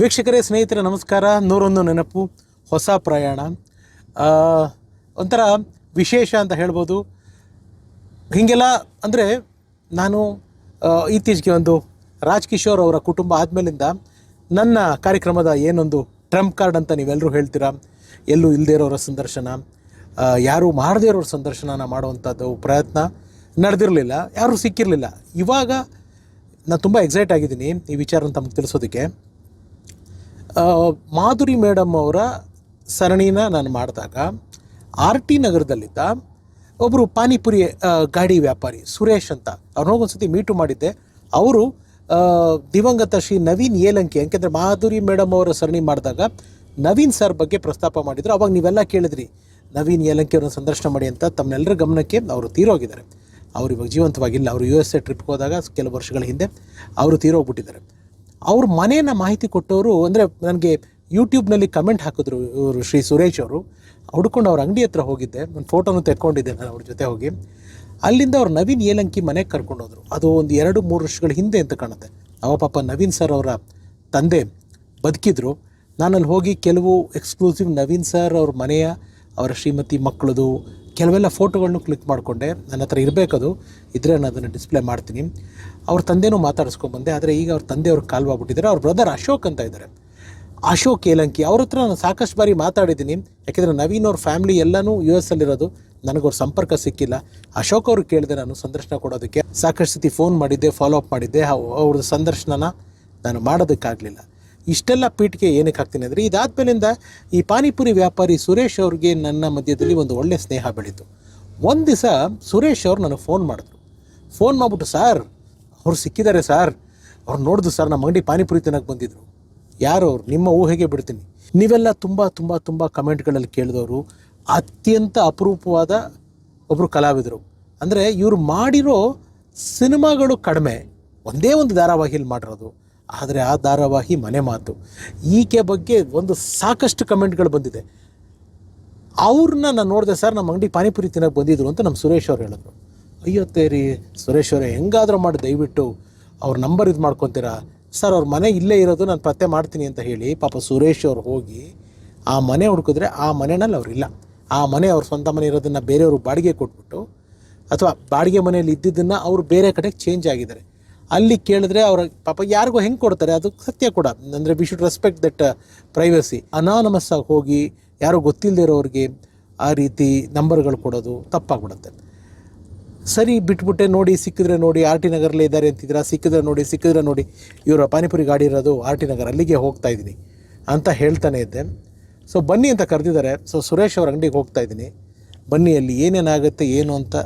ವೀಕ್ಷಕರೇ, ಸ್ನೇಹಿತರೆ ನಮಸ್ಕಾರ. 101 ನೆನಪು, ಹೊಸ ಪ್ರಯಾಣ, ಒಂಥರ ವಿಶೇಷ ಅಂತ ಹೇಳ್ಬೋದು. ಹೀಗೆಲ್ಲ ಅಂದರೆ ನಾನು ಇತ್ತೀಚೆಗೆ ಒಂದು ರಾಜ್ ಕಿಶೋರ್ ಅವರ ಕುಟುಂಬ ಆದಮೇಲಿಂದ ನನ್ನ ಕಾರ್ಯಕ್ರಮದ ಏನೊಂದು ಟ್ರಂಪ್ ಕಾರ್ಡ್ ಅಂತ ನೀವೆಲ್ಲರೂ ಹೇಳ್ತೀರಾ, ಎಲ್ಲೂ ಇಲ್ಲದೇ ಇರೋರ ಸಂದರ್ಶನ, ಯಾರೂ ಮಾಡದೇ ಇರೋರ ಸಂದರ್ಶನ ಮಾಡುವಂಥದ್ದು ಪ್ರಯತ್ನ ನಡೆದಿರಲಿಲ್ಲ, ಯಾರೂ ಸಿಕ್ಕಿರಲಿಲ್ಲ. ಇವಾಗ ನಾನು ತುಂಬ ಎಕ್ಸೈಟ್ ಆಗಿದ್ದೀನಿ ಈ ವಿಚಾರ ತಮಗೆ ತಿಳಿಸೋದಕ್ಕೆ. ಮಾಧುರಿ ಮೇಡಮ್ ಅವರ ಸರಣಿನ ನಾನು ಮಾಡಿದಾಗ RT ನಗರದಲ್ಲಿದ್ದ ಒಬ್ಬರು ಪಾನಿಪುರಿ ಗಾಡಿ ವ್ಯಾಪಾರಿ ಸುರೇಶ್ ಅಂತ ಅವ್ರನ್ನ ಹೋಗೊಂದ್ಸತಿ ಮೀಟು ಮಾಡಿದ್ದೆ. ಅವರು ದಿವಂಗತ ಶ್ರೀ ನವೀನ್ ಏಲಂಕಿ, ಯಾಕೆಂದರೆ ಮಾಧುರಿ ಮೇಡಮ್ ಅವರ ಸರಣಿ ಮಾಡಿದಾಗ ನವೀನ್ ಸರ್ ಬಗ್ಗೆ ಪ್ರಸ್ತಾಪ ಮಾಡಿದರು. ಅವಾಗ ನೀವೆಲ್ಲ ಕೇಳಿದ್ರಿ ನವೀನ್ ಏಲಂಕಿ ಅವ್ರನ್ನ ಸಂದರ್ಶನ ಮಾಡಿ ಅಂತ. ತಮ್ಮೆಲ್ಲರ ಗಮನಕ್ಕೆ ಅವರು ತೀರೋಗಿದ್ದಾರೆ. ಅವರು ಇವಾಗ ಜೀವಂತವಾಗಿಲ್ಲ. ಅವರು USA ಟ್ರಿಪ್ಗೆ ಹೋದಾಗ ಕೆಲವು ವರ್ಷಗಳ ಹಿಂದೆ ಅವರು ತೀರೋಗ್ಬಿಟ್ಟಿದ್ದಾರೆ. ಅವ್ರ ಮನೇನ ಮಾಹಿತಿ ಕೊಟ್ಟವರು ಅಂದರೆ ನನಗೆ ಯೂಟ್ಯೂಬ್ನಲ್ಲಿ ಕಮೆಂಟ್ ಹಾಕಿದ್ರು ಇವರು ಶ್ರೀ ಸುರೇಶ್ ಅವರು. ಹುಡ್ಕೊಂಡು ಅವ್ರ ಅಂಗಡಿ ಹತ್ರ ಹೋಗಿದ್ದೆ, ಒಂದು ಫೋಟೋನು ತೆಕ್ಕೊಂಡಿದ್ದೆ ನಾನು ಅವ್ರ ಜೊತೆ ಹೋಗಿ. ಅಲ್ಲಿಂದ ಅವ್ರು ನವೀನ್ ಏಲಂಕಿ ಮನೆಗೆ ಕರ್ಕೊಂಡು ಹೋದರು. ಅದು ಒಂದು 2-3 ವರ್ಷಗಳ ಹಿಂದೆ ಅಂತ ಕಾಣುತ್ತೆ. ಅವ ಪಾಪ ನವೀನ್ ಸರ್ ಅವರ ತಂದೆ ಬದುಕಿದ್ರು. ನಾನಲ್ಲಿ ಹೋಗಿ ಕೆಲವು ಎಕ್ಸ್ಕ್ಲೂಸಿವ್ ನವೀನ್ ಸರ್ ಅವ್ರ ಮನೆಯ, ಅವರ ಶ್ರೀಮತಿ ಮಕ್ಕಳದು ಕೆಲವೆಲ್ಲ ಫೋಟೋಗಳನ್ನು ಕ್ಲಿಕ್ ಮಾಡಿಕೊಂಡೆ. ನನ್ನ ಹತ್ರ ಇರಬೇಕದು, ಇದ್ದರೆ ನಾನು ಅದನ್ನು ಡಿಸ್ಪ್ಲೇ ಮಾಡ್ತೀನಿ. ಅವ್ರ ತಂದೆನೂ ಮಾತಾಡಿಸ್ಕೊಂಡ್ಬಂದೆ. ಆದರೆ ಈಗ ಅವ್ರ ತಂದೆಯವ್ರು ಕಾಲ್ವಾಗ್ಬಿಟ್ಟಿದ್ದಾರೆ. ಅವ್ರ ಬ್ರದರ್ ಅಶೋಕ್ ಅಂತ ಇದ್ದಾರೆ, ಅಶೋಕ್ ಏಲಂಕಿ. ಅವ್ರ ಹತ್ರ ನಾನು ಸಾಕಷ್ಟು ಬಾರಿ ಮಾತಾಡಿದ್ದೀನಿ. ಯಾಕೆಂದರೆ ನವೀನ್ ಅವ್ರ ಫ್ಯಾಮಿಲಿ ಎಲ್ಲನೂ US ಅಲ್ಲಿರೋದು. ನನಗವ್ರ ಸಂಪರ್ಕ ಸಿಕ್ಕಿಲ್ಲ. ಅಶೋಕ್ ಅವ್ರಿಗೆ ಕೇಳಿದೆ ನಾನು ಸಂದರ್ಶನ ಕೊಡೋದಕ್ಕೆ. ಸಾಕಷ್ಟು ಸತಿ ಫೋನ್ ಮಾಡಿದ್ದೆ, ಫಾಲೋ ಅಪ್ ಮಾಡಿದ್ದೆ. ಅವ್ರದ್ದು ಸಂದರ್ಶನನ ನಾನು ಮಾಡೋದಕ್ಕಾಗಲಿಲ್ಲ. ಇಷ್ಟೆಲ್ಲ ಪೀಠಿಗೆ ಏನಕ್ಕೆ ಹಾಕ್ತೀನಿ ಅಂದರೆ, ಇದಾದಮೇಲಿಂದ ಈ ಪಾನಿಪುರಿ ವ್ಯಾಪಾರಿ ಸುರೇಶ್ ಅವ್ರಿಗೆ ನನ್ನ ಮಧ್ಯದಲ್ಲಿ ಒಂದು ಒಳ್ಳೆಯ ಸ್ನೇಹ ಬೆಳೀತು. ಒಂದು ದಿವಸ ಸುರೇಶ್ ಅವ್ರು ನನಗೆ ಫೋನ್ ಮಾಡಿದ್ರು. ಫೋನ್ ಮಾಡಿಬಿಟ್ಟು, ಸರ್ ಅವ್ರು ಸಿಕ್ಕಿದ್ದಾರೆ ಸರ್, ಅವ್ರು ನೋಡಿದ್ರು ಸರ್, ನಮ್ಮ ಅಂಗಡಿ ಪಾನಿಪುರಿ ತಿನ್ನೋಕ್ಕೆ ಬಂದಿದ್ರು. ಯಾರು ಅವ್ರು? ನಿಮ್ಮ ಊಹೆಗೆ ಬಿಡ್ತೀನಿ. ನೀವೆಲ್ಲ ತುಂಬ ತುಂಬ ತುಂಬ ಕಮೆಂಟ್ಗಳಲ್ಲಿ ಕೇಳಿದವರು ಅತ್ಯಂತ ಅಪರೂಪವಾದ ಒಬ್ಬರು ಕಲಾವಿದರು. ಅಂದರೆ ಇವರು ಮಾಡಿರೋ ಸಿನಿಮಾಗಳು ಕಡಿಮೆ, ಒಂದೇ ಒಂದು ಧಾರಾವಾಹಿಯಲ್ಲಿ ಮಾಡಿರೋದು. ಆದರೆ ಆ ಧಾರಾವಾಹಿ ಮನೆ ಮಾತು. ಈಕೆ ಬಗ್ಗೆ ಒಂದು ಸಾಕಷ್ಟು ಕಮೆಂಟ್ಗಳು ಬಂದಿದೆ. ಅವ್ರನ್ನ ನಾನು ನೋಡಿದೆ, ಸರ್ ನಮ್ಮ ಅಂಗಡಿ ಪಾನಿಪುರಿ ತಿನ್ನೋಕ್ಕೆ ಬಂದಿದ್ರು ಅಂತ ನಮ್ಮ ಸುರೇಶ್ ಅವ್ರು ಹೇಳಿದ್ರು. ಅಯ್ಯೋ ತೇರಿ ಸುರೇಶ್ ಅವರೇ, ಹೆಂಗಾದರೂ ಮಾಡಿ ದಯವಿಟ್ಟು ಅವ್ರ ನಂಬರ್ ಇದು ಮಾಡ್ಕೊತೀರಾ ಸರ್, ಅವ್ರ ಮನೆ ಇಲ್ಲೇ ಇರೋದು, ನಾನು ಪತ್ತೆ ಮಾಡ್ತೀನಿ ಅಂತ ಹೇಳಿ ಪಾಪ ಸುರೇಶ್ ಅವ್ರು ಹೋಗಿ ಆ ಮನೆ ಹುಡುಕಿದ್ರೆ ಆ ಮನೆಯಲ್ಲಿ ಅವ್ರಿಲ್ಲ. ಆ ಮನೆ ಅವ್ರ ಸ್ವಂತ ಮನೆ ಇರೋದನ್ನು ಬೇರೆಯವರು ಬಾಡಿಗೆ ಕೊಟ್ಬಿಟ್ಟು, ಅಥವಾ ಬಾಡಿಗೆ ಮನೆಯಲ್ಲಿ ಇದ್ದಿದ್ದನ್ನು ಅವರು ಬೇರೆ ಕಡೆಗೆ ಚೇಂಜ್ ಆಗಿದ್ದಾರೆ. ಅಲ್ಲಿ ಕೇಳಿದ್ರೆ ಅವ್ರ ಪಾಪ ಯಾರಿಗೂ ಹೆಂಗೆ ಕೊಡ್ತಾರೆ, ಅದು ಸತ್ಯ ಕೂಡ. ಅಂದರೆ we should respect that privacy. Anonymous ಆಗಿ ಹೋಗಿ ಯಾರೋ ಗೊತ್ತಿಲ್ಲದೆ ಇರೋರಿಗೆ ಆ ರೀತಿ ನಂಬರ್ಗಳು ಕೊಡೋದು ತಪ್ಪಾಗ್ಬಿಡುತ್ತೆ. ಸರಿ ಬಿಟ್ಬಿಟ್ಟೆ, ನೋಡಿ ಸಿಕ್ಕಿದ್ರೆ ನೋಡಿ, RT ನಗರಲ್ಲೇ ಇದ್ದಾರೆ ಅಂತಿದ್ದೀರಾ, ಸಿಕ್ಕಿದ್ರೆ ನೋಡಿ ಇವರ ಪಾನಿಪುರಿ ಗಾಡಿ ಇರೋದು RT ನಗರ, ಅಲ್ಲಿಗೆ ಹೋಗ್ತಾ ಇದ್ದೀನಿ ಅಂತ ಹೇಳ್ತಾನೆ ಇದ್ದೆ. ಸೊ ಬನ್ನಿ ಅಂತ ಕರೆದಿದ್ದಾರೆ. ಸೊ ಸುರೇಶ್ ಅವ್ರ ಅಂಗಡಿಗೆ ಹೋಗ್ತಾ ಇದ್ದೀನಿ. ಬನ್ನಿ, ಅಲ್ಲಿ ಏನೇನಾಗುತ್ತೆ ಏನು ಅಂತ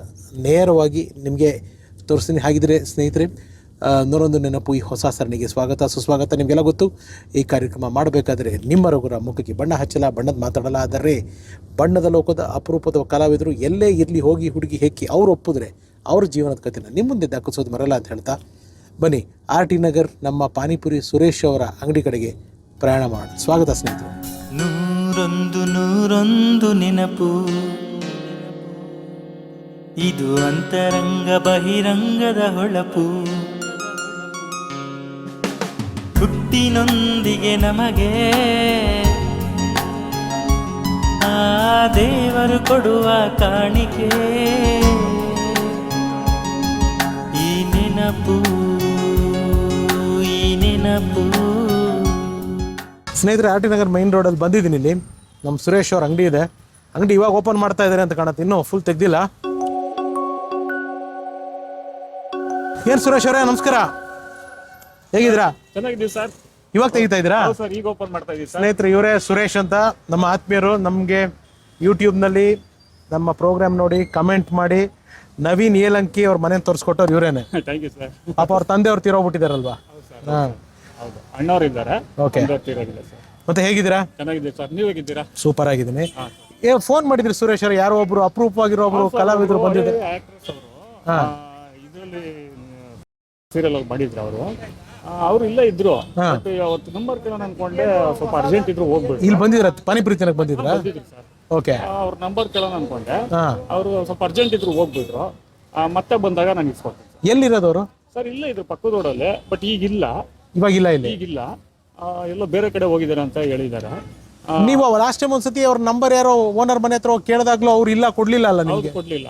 ನೇರವಾಗಿ ನಿಮಗೆ ತೋರಿಸ್ತೀನಿ. ಹಾಗಿದ್ರೆ ಸ್ನೇಹಿತರೆ, 101 ನೆನಪು ಈ ಹೊಸ ಸರಣಿಗೆ ಸ್ವಾಗತ ಸುಸ್ವಾಗತ. ನಿಮಗೆಲ್ಲ ಗೊತ್ತು, ಈ ಕಾರ್ಯಕ್ರಮ ಮಾಡಬೇಕಾದ್ರೆ ನಿಮ್ಮ ರಘುರ ಮುಖಕ್ಕೆ ಬಣ್ಣ ಹಚ್ಚಲ, ಬಣ್ಣದ ಮಾತಾಡಲ್ಲ. ಆದರೆ ಬಣ್ಣದ ಲೋಕದ ಅಪರೂಪದ ಕಲಾವಿದರು ಎಲ್ಲೇ ಇರಲಿ, ಹೋಗಿ ಹುಡುಗಿ ಹೆಕ್ಕಿ ಅವ್ರು ಒಪ್ಪಿದ್ರೆ ಅವ್ರ ಜೀವನದ ಕಥೆನ ನಿಮ್ಮ ಮುಂದೆ ದಾಖಲಿಸೋದು ಮರಲ್ಲ ಅಂತ ಹೇಳ್ತಾ, ಬನ್ನಿ RT ನಗರ್ ನಮ್ಮ ಪಾನಿಪುರಿ ಸುರೇಶ್ ಅವರ ಅಂಗಡಿ ಕಡೆಗೆ ಪ್ರಯಾಣ ಮಾಡೋಣ. ಸ್ವಾಗತ ಸ್ನೇಹಿತರು. 101 ನೆನಪು, ಇದು ಅಂತರಂಗ ಬಹಿರಂಗದ ಹೊಳಪು. ಹುಟ್ಟಿನೊಂದಿಗೆ ನಮಗೆ ಆ ದೇವರು ಕೊಡುವ ಕಾಣಿಕೆ, ಈ ನೆನಪು. ಸ್ನೇಹಿತರೆ, RT ನಗರ್ ಮೈನ್ ರೋಡಲ್ಲಿ ಬಂದಿದ್ದೀನಿ. ಇಲ್ಲಿ ನಮ್ಮ ಸುರೇಶ್ ಅವ್ರ ಅಂಗಡಿ ಇದೆ. ಅಂಗಡಿ ಇವಾಗ ಓಪನ್ ಮಾಡ್ತಾ ಇದ್ದಾರೆ ಅಂತ ಕಾಣುತ್ತೆ, ಇನ್ನೂ ಫುಲ್ ತೆಗ್ದಿಲ್ಲ. ಏನು ಸುರೇಶ್ ಅವರೇ, ನಮಸ್ಕಾರ, ಹೇಗಿದ್ದೀರಾ? ಚೆನ್ನಾಗಿದ್ದೀವಿ ಸರ್. ಇವಾಗ ತೆಗಿತಾ ಇದ್ದೀರಾ? ಸರ್, ಈಗ ಓಪನ್ ಮಾಡ್ತಾ ಇದ್ದೀವಿ. ಸ್ನೇಹಿತರೆ, ಇವರೇ ಸುರೇಶ್ ಅಂತ, ನಮ್ಮ ಆತ್ಮೀಯರು. ನಮಗೆ ಯೂಟ್ಯೂಬ್ನಲ್ಲಿ ನಮ್ಮ ಪ್ರೋಗ್ರಾಮ್ ನೋಡಿ ಕಮೆಂಟ್ ಮಾಡಿ ನವೀನ್ ಏಲಂಕಿ ಅವ್ರ ಮನೆ ತೋರಿಸ್ಕೊಟ್ಟವ್ರು ಇವರೇನೆ. Thank you sir. ಪಾಪ ಅವ್ರ ತಂದೆಯವ್ರು ತೀರೋಗ್ಬಿಟ್ಟಿದಾರಲ್ವಾ? ಹೌದು, ಅಣ್ಣವ್ರು ಇದ್ದಾರೆ. ಓಕೆ, ಮತ್ತೆ ಹೇಗಿದ್ದೀರಾ? ಚೆನ್ನಾಗಿದ್ದೀವಿ ಸರ್, ನೀವು ಹೇಗಿದ್ದೀರಾ? ಸೂಪರ್ ಆಗಿದ್ದೀನಿ. ಫೋನ್ ಮಾಡಿದ್ರಿ ಸುರೇಶ್ ಅವರು, ಯಾರೋ ಒಬ್ರು ಅಪರೂಪವಾಗಿರೋ ಒಬ್ರು ಕಲಾವಿದರು ಬಂದಿದ್ದಾರೆ. ಇದರಲ್ಲಿ ಸೀರಿಯಲ್ ಮಾಡಿದ್ರು ಅವರು. ಅವ್ರು ಇಲ್ಲೇ ಇದ್ರು. ಅವತ್ತು ನಂಬರ್ ಕೇಳೋಣ ಅನ್ಕೊಂಡೆ, ಸ್ವಲ್ಪ ಅರ್ಜೆಂಟ್ ಇದ್ರು ಹೋಗ್ಬಿಟ್ಟು. ಇಲ್ಲಿ ಬಂದಿದ್ರ ಪಾನಿಪುರಿ ತಿನ್ನಕ್ ಬಂದಿದ್ರ? Sir, okay. ಅವ್ರ ನಂಬರ್ ಕೇಳೋಣ ಅನ್ಕೊಂಡೆ, ಅವರು ಸ್ವಲ್ಪ ಅರ್ಜೆಂಟ್ ಇದ್ರು ಹೋಗ್ಬಿಟ್ರು. ಮತ್ತೆ ಬಂದಾಗ ನಾನು ಇಸ್ಕೊಡ್ತೀನಿ ಸರ್. ಎಲ್ಲಿರೋದವರು? ಸರ್ ಇಲ್ಲ ಇದ್ರ ಪಕ್ಕದ ರೋಡಲ್ಲೇ, ಬಟ್ ಈಗಿಲ್ಲ. ಇವಾಗಿಲ್ಲ ಇಲ್ಲಿ. ಈಗಿಲ್ಲ, ಎಲ್ಲೋ ಬೇರೆ ಕಡೆ ಹೋಗಿದ್ದಾರೆ ಅಂತ ಹೇಳಿದ್ದಾರೆ. ನೀವು ಲಾಸ್ಟ್ ಟೈಮ್ ಒಂದ್ಸತಿ ಅವ್ರ ನಂಬರ್ ಯಾರೋ ಓನರ್ ಮನೆ ಹತ್ರ ಹೋಗಿ ಕೇಳಿದಾಗ್ಲೂ ಅವ್ರು ಇಲ್ಲ ಕೊಡ್ಲಿಲ್ಲ ಅಲ್ಲ ನಿಮಗೆ? ಕೊಡ್ಲಿಲ್ಲ.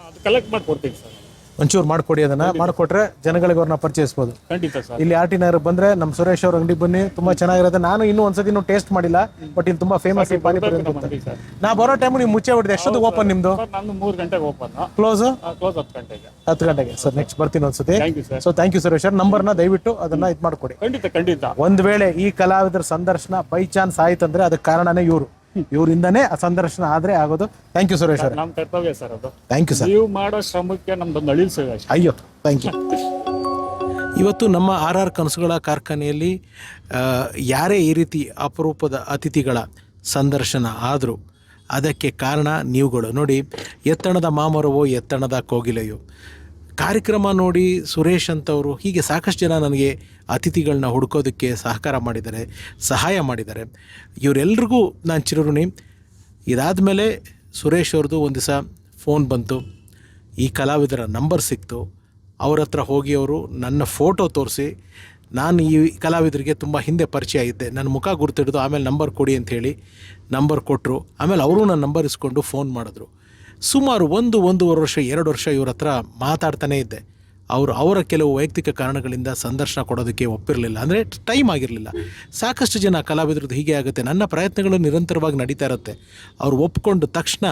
ಅದು ಕಲೆಕ್ಟ್ ಮಾಡಿ ಕೊಡ್ತೀನಿ ಸರ್. ಒಂಚೂರು ಮಾಡ್ಕೊಡಿ, ಅದನ್ನ ಮಾಡಿಕೊಟ್ರೆ ಜನಗಳಿಗೆ ಅವ್ರನ್ನ ಪರಿಚಯಿಸ್ಬೋದು. ಖಂಡಿತ ಸರ್. ಇಲ್ಲಿ ಆರ್ ಟಿ ನಗರ್ ಬಂದ್ರೆ ನಮ್ಮ ಸುರೇಶ್ ಅವ್ರ ಅಂಗಡಿ ಬನ್ನಿ, ತುಂಬಾ ಚೆನ್ನಾಗಿರುತ್ತೆ. ನಾನು ಇನ್ನೂ ಒಂದ್ಸತಿ ಟೇಸ್ಟ್ ಮಾಡಿಲ್ಲ, ಬಟ್ ಇಲ್ಲಿ ತುಂಬಾ ಫೇಮಸ್ ಪಾನಿಪುರಿ ಅಂತ. ನಾ ಬರೋ ಟೈಮ್ ನೀವು ಮುಚ್ಚೆ ಬಿಡಿದೆ. ಎಷ್ಟೊತ್ತು ಓಪನ್ ನಿಮ್ದು? ನಾನು 3 ಗಂಟೆಗೆ ಓಪನ್, ಕ್ಲೋಸ್ 10 ಗಂಟೆಗೆ. 10 ಗಂಟೆಗೆ. ಸರ್ ನೆಕ್ಸ್ಟ್ ಬರ್ತೀನಿ ಒಂದ್ಸತಿ. Thank you sir. So thank you Suresh ಅವ್ರ ನಂಬರ್ನ ದಯವಿಟ್ಟು ಅದನ್ನ ಇದು ಮಾಡ್ಕೊಡಿ. ಖಂಡಿತ. ಒಂದ್ ವೇಳೆ ಈ ಕಲಾವಿದರ ಸಂದರ್ಶನ ಬೈ ಚಾನ್ಸ್ ಆಯ್ತಂದ್ರೆ ಅದಕ್ಕೆ ಕಾರಣನೇ ಇವರಿಂದಾನೇ ಆ ಸಂದರ್ಶನ ಆದ್ರೆ ಆಗೋದು. ಥ್ಯಾಂಕ್ ಯು ಸುರೇಶ್ ಅವ್ರೆ. ನಮ್ಮ ಕರ್ತವ್ಯ ಸರ್ ಅದು. Thank you sir. ನೀವು ಮಾಡೋ ಶ್ರಮಕ್ಕೆ ನಮ್ದೊಂದು ಅಳಿಲ್ ಸೇವೆ ಅಷ್ಟೇ. ಅಯ್ಯೋ ಥ್ಯಾಂಕ್ ಯು. ಇವತ್ತು ನಮ್ಮ RR ಕನಸುಗಳ ಕಾರ್ಖಾನೆಯಲ್ಲಿ ಯಾರೇ ಈ ರೀತಿ ಅಪರೂಪದ ಅತಿಥಿಗಳ ಸಂದರ್ಶನ ಆದರೂ ಅದಕ್ಕೆ ಕಾರಣ ನೀವುಗಳು. ನೋಡಿ, ಎತ್ತಣದ ಮಾಮರವೋ ಎತ್ತಣದ ಕೋಗಿಲೆಯೋ ಕಾರ್ಯಕ್ರಮ ನೋಡಿ ಸುರೇಶ್ ಅಂತವರು ಹೀಗೆ ಸಾಕಷ್ಟು ಜನ ನನಗೆ ಅತಿಥಿಗಳನ್ನ ಹುಡ್ಕೋದಕ್ಕೆ ಸಹಾಯ ಮಾಡಿದ್ದಾರೆ. ಇವರೆಲ್ರಿಗೂ ನಾನು ಚಿರಋಣಿ. ಇದಾದಮೇಲೆ ಸುರೇಶ್ ಅವ್ರದ್ದು ಒಂದು ದಿವಸ ಫೋನ್ ಬಂತು, ಈ ಕಲಾವಿದರ ನಂಬರ್ ಸಿಕ್ತು. ಅವ್ರ ಹತ್ರ ಹೋಗಿ ಅವರು ನನ್ನ ಫೋಟೋ ತೋರಿಸಿ, ನಾನು ಈ ಕಲಾವಿದರಿಗೆ ತುಂಬ ಹಿಂದೆ ಪರಿಚಯ ಇದ್ದೆ, ನನ್ನ ಮುಖ ಗುರ್ತಿಡಿದು ಆಮೇಲೆ ನಂಬರ್ ಕೊಡಿ ಅಂಥೇಳಿ ನಂಬರ್ ಕೊಟ್ಟರು. ಆಮೇಲೆ ಅವರು ನನ್ನ ನಂಬರ್ ಇಸ್ಕೊಂಡು ಫೋನ್ ಮಾಡಿದ್ರು. ಸುಮಾರು 1-1.5 ವರ್ಷ 2 ವರ್ಷ ಇವ್ರ ಹತ್ರ ಮಾತಾಡ್ತಾನೇ ಇದ್ದೆ. ಅವರ ಕೆಲವು ವೈಯಕ್ತಿಕ ಕಾರಣಗಳಿಂದ ಸಂದರ್ಶನ ಕೊಡೋದಕ್ಕೆ ಒಪ್ಪಿರಲಿಲ್ಲ, ಅಂದರೆ ಟೈಮ್ ಆಗಿರಲಿಲ್ಲ. ಸಾಕಷ್ಟು ಜನ ಕಲಾವಿದ್ರದ್ದು ಹೀಗೆ ಆಗುತ್ತೆ. ನನ್ನ ಪ್ರಯತ್ನಗಳು ನಿರಂತರವಾಗಿ ನಡೀತಾ ಇರುತ್ತೆ. ಅವ್ರು ಒಪ್ಕೊಂಡು ತಕ್ಷಣ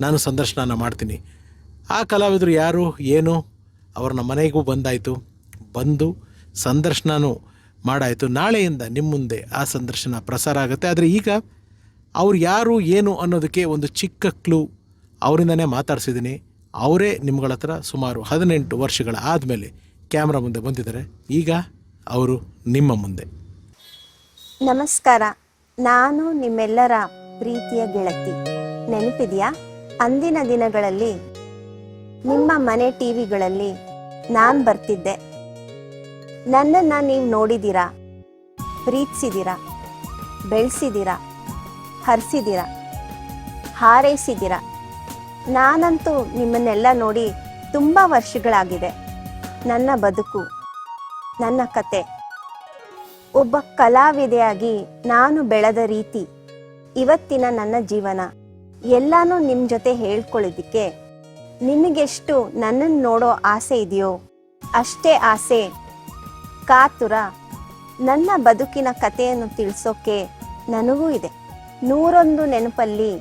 ನಾನು ಸಂದರ್ಶನ ಮಾಡ್ತೀನಿ. ಆ ಕಲಾವಿದರು ಯಾರು ಏನು ಅವ್ರನ್ನ ಮನೆಗೂ ಬಂದು ಸಂದರ್ಶನವೂ ಮಾಡಾಯಿತು. ನಾಳೆಯಿಂದ ನಿಮ್ಮ ಮುಂದೆ ಆ ಸಂದರ್ಶನ ಪ್ರಸಾರ ಆಗುತ್ತೆ. ಆದರೆ ಈಗ ಅವ್ರು ಯಾರು ಏನು ಅನ್ನೋದಕ್ಕೆ ಒಂದು ಚಿಕ್ಕ ಕ್ಲೂ ಅವರಿಂದನೇ ಮಾತಾಡ್ಸಿದ್ದೀನಿ. ಅವರೇ ನಿಮ್ಗಳ ಹತ್ರ ಸುಮಾರು 18 ವರ್ಷಗಳ ಆದಮೇಲೆ ಕ್ಯಾಮ್ರಾ ಮುಂದೆ ಬಂದಿದ್ದಾರೆ. ಈಗ ಅವರು ನಿಮ್ಮ ಮುಂದೆ. ನಮಸ್ಕಾರ, ನಾನು ನಿಮ್ಮೆಲ್ಲರ ಪ್ರೀತಿಯ ಗೆಳತಿ. ನೆನಪಿದೆಯಾ? ಅಂದಿನ ದಿನಗಳಲ್ಲಿ ನಿಮ್ಮ ಮನೆ ಟಿವಿಗಳಲ್ಲಿ ನಾನು ಬರ್ತಿದ್ದೆ. ನನ್ನನ್ನು ನೀವು ನೋಡಿದ್ದೀರಾ, ಪ್ರೀತಿಸಿದ್ದೀರಾ, ಬೆಳೆಸಿದ್ದೀರಾ, ಹರಿಸಿದ್ದೀರಾ, ಹಾರೈಸಿದ್ದೀರಾ. ನಾನಂತೂ ನಿಮ್ಮನ್ನೆಲ್ಲ ನೋಡಿ ತುಂಬ ವರ್ಷಗಳಾಗಿದೆ. ನನ್ನ ಬದುಕು, ನನ್ನ ಕತೆ, ಒಬ್ಬ ಕಲಾವಿದೆಯಾಗಿ ನಾನು ಬೆಳೆದ ರೀತಿ, ಇವತ್ತಿನ ನನ್ನ ಜೀವನ ಎಲ್ಲನೂ ನಿಮ್ಮ ಜೊತೆ ಹೇಳ್ಕೊಳ್ಳೋದಕ್ಕೆ ನಿಮಗೆಷ್ಟು ನನ್ನನ್ನು ನೋಡೋ ಆಸೆ ಇದೆಯೋ ಅಷ್ಟೇ ಆಸೆ, ಕಾತುರ ನನ್ನ ಬದುಕಿನ ಕಥೆಯನ್ನು ತಿಳಿಸೋಕೆ ನನಗೂ ಇದೆ. 101 ನೆನಪಲ್ಲಿ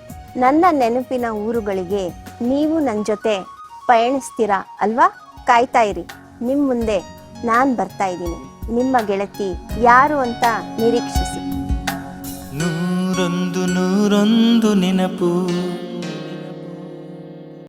ನನ್ನ ನೆನಪಿನ ಊರುಗಳಿಗೆ ನೀವು ನನ್ನ ಜೊತೆ ಪಯಣಿಸ್ತೀರಾ ಅಲ್ವಾ? ಕಾಯ್ತಾ ಇರಿ, ನಿಮ್ಮ ಮುಂದೆ ನಾನು ಬರ್ತಾ ಇದ್ದೀನಿ. ನಿಮ್ಮ ಗೆಳತಿ ಯಾರು ಅಂತ ನಿರೀಕ್ಷಿಸಿ. 101 ನೆನಪು